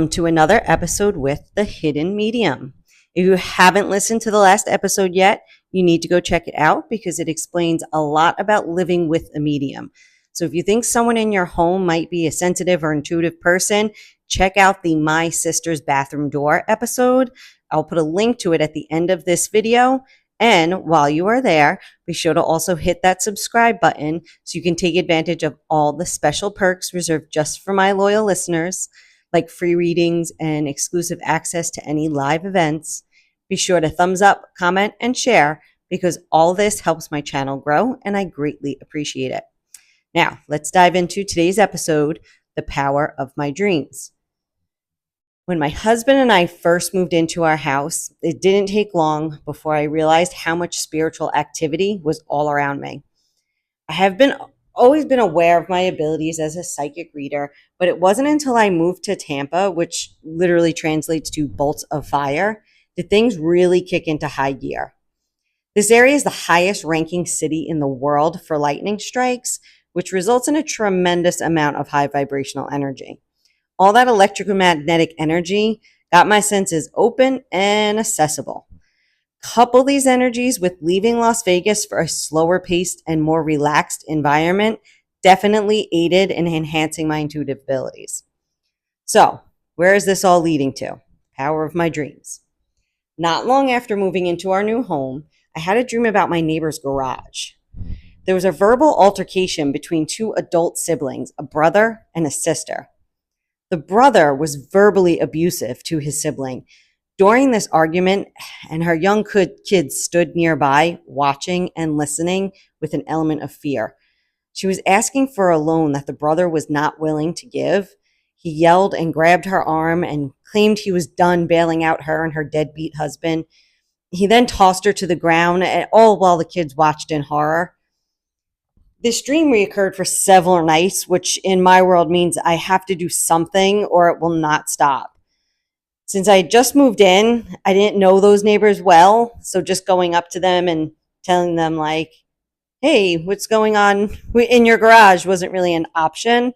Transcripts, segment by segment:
Welcome to another episode with The Hidden Medium. If you haven't listened to the last episode yet, you need to go check it out because it explains a lot about living with a medium. So if you think someone in your home might be a sensitive or intuitive person, check out the My Sister's Bathroom Door episode. I'll put a link to it at the end of this video. And while you are there, be sure to also hit that subscribe button so you can take advantage of all the special perks reserved just for my loyal listeners, like free readings and exclusive access to any live events. Be sure to thumbs up, comment, and share because all this helps my channel grow and I greatly appreciate it. Now, let's dive into today's episode, The Power of My Dreams. When my husband and I first moved into our house, it didn't take long before I realized how much spiritual activity was all around me. I have always been aware of my abilities as a psychic reader, but it wasn't until I moved to Tampa, which literally translates to bolts of fire, that things really kick into high gear. This area is the highest ranking city in the world for lightning strikes, which results in a tremendous amount of high vibrational energy. All that electromagnetic energy got my senses open and accessible. Couple these energies with leaving Las Vegas for a slower paced and more relaxed environment definitely aided in enhancing my intuitive abilities. So, where is this all leading to? Power of my dreams. Not long after moving into our new home, I had a dream about my neighbor's garage. There was a verbal altercation between two adult siblings, a brother and a sister. The brother was verbally abusive to his sibling. During this argument, and her young kids stood nearby, watching and listening with an element of fear. She was asking for a loan that the brother was not willing to give. He yelled and grabbed her arm and claimed he was done bailing out her and her deadbeat husband. He then tossed her to the ground, all while the kids watched in horror. This dream reoccurred for several nights, which in my world means I have to do something or it will not stop. Since I had just moved in, I didn't know those neighbors well, so just going up to them and telling them like, hey, what's going on in your garage wasn't really an option.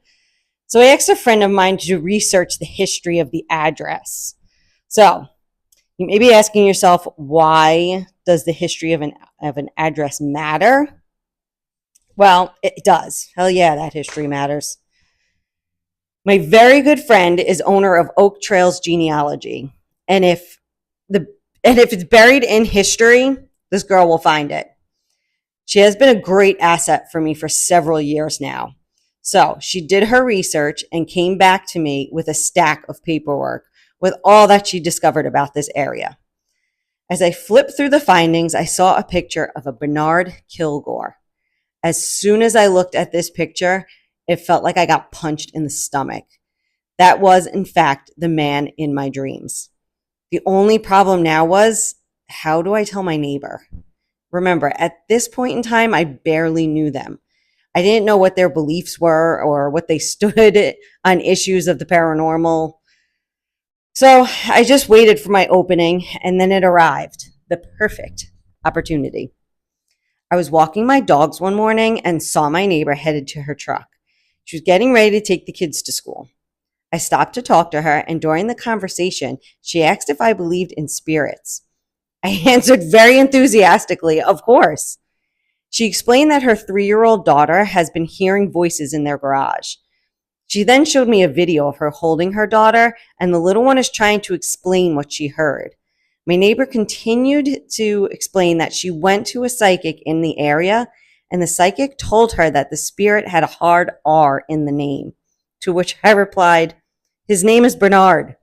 So I asked a friend of mine to research the history of the address. So you may be asking yourself, why does the history of an address matter? Well, it does. Hell yeah, that history matters. My very good friend is owner of Oak Trails Genealogy. And if it's buried in history, this girl will find it. She has been a great asset for me for several years now. So she did her research and came back to me with a stack of paperwork with all that she discovered about this area. As I flipped through the findings, I saw a picture of a Bernard Kilgore. As soon as I looked at this picture, it felt like I got punched in the stomach. That was, in fact, the man in my dreams. The only problem now was, how do I tell my neighbor? Remember, at this point in time, I barely knew them. I didn't know what their beliefs were or what they stood on issues of the paranormal. So I just waited for my opening, and then it arrived, the perfect opportunity. I was walking my dogs one morning and saw my neighbor headed to her truck. She was getting ready to take the kids to school. I stopped to talk to her, and during the conversation, she asked if I believed in spirits. I answered very enthusiastically, of course. She explained that her 3-year-old daughter has been hearing voices in their garage. She then showed me a video of her holding her daughter, and the little one is trying to explain what she heard. My neighbor continued to explain that she went to a psychic in the area, and the psychic told her that the spirit had a hard R in the name, to which I replied, his name is Bernard.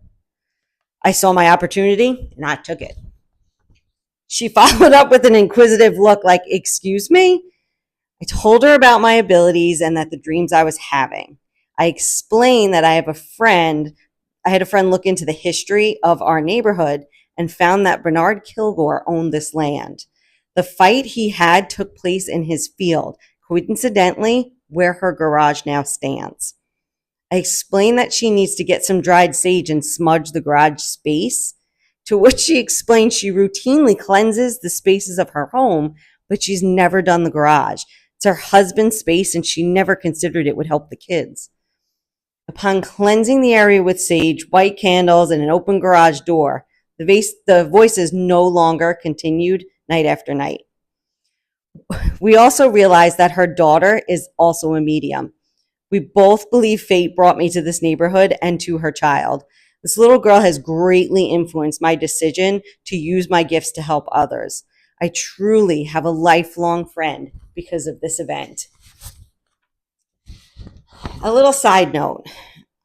I saw my opportunity, and I took it. She followed up with an inquisitive look like, excuse me? I told her about my abilities and that the dreams I was having. I explained that I had a friend look into the history of our neighborhood and found that Bernard Kilgore owned this land. The fight he had took place in his field, coincidentally, where her garage now stands. I explained that she needs to get some dried sage and smudge the garage space, to which she explained she routinely cleanses the spaces of her home, but she's never done the garage. It's her husband's space, and she never considered it would help the kids. Upon cleansing the area with sage, white candles, and an open garage door, the voices no longer continued night after night. We also realized that her daughter is also a medium. We both believe fate brought me to this neighborhood and to her child. This little girl has greatly influenced my decision to use my gifts to help others. I truly have a lifelong friend because of this event. A little side note.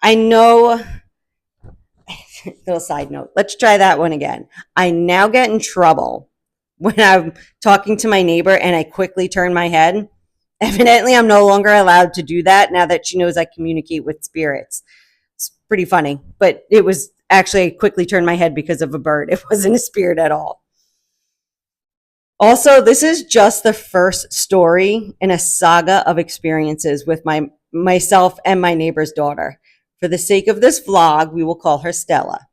I know, little side note. Let's try that one again. I now get in trouble when I'm talking to my neighbor and I quickly turn my head. Evidently, I'm no longer allowed to do that now that she knows I communicate with spirits. It's pretty funny, but it was actually, I quickly turned my head because of a bird. It wasn't a spirit at all. Also, this is just the first story in a saga of experiences with myself and my neighbor's daughter. For the sake of this vlog, we will call her Stella.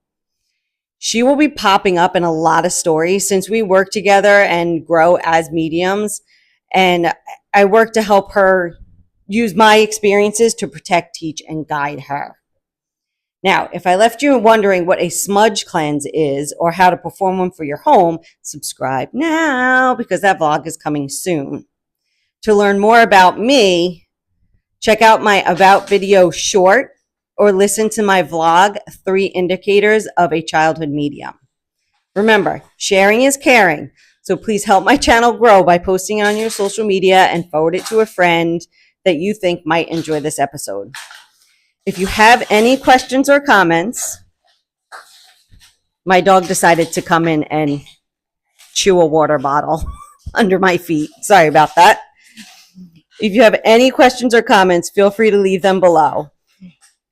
She will be popping up in a lot of stories since we work together and grow as mediums. And I work to help her use my experiences to protect, teach, and guide her. Now, if I left you wondering what a smudge cleanse is or how to perform one for your home, subscribe now because that vlog is coming soon. To learn more about me, check out my About video short or listen to my vlog, 3 Indicators of a Childhood Medium. Remember, sharing is caring, so please help my channel grow by posting it on your social media and forward it to a friend that you think might enjoy this episode. If you have any questions or comments, my dog decided to come in and chew a water bottle under my feet. Sorry about that. If you have any questions or comments, feel free to leave them below.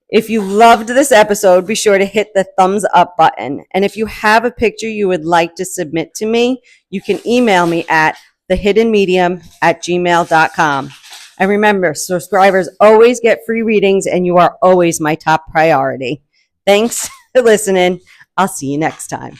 If you loved this episode, be sure to hit the thumbs up button. And if you have a picture you would like to submit to me, you can email me at thehiddenmedium@gmail.com. And remember, subscribers always get free readings and you are always my top priority. Thanks for listening. I'll see you next time.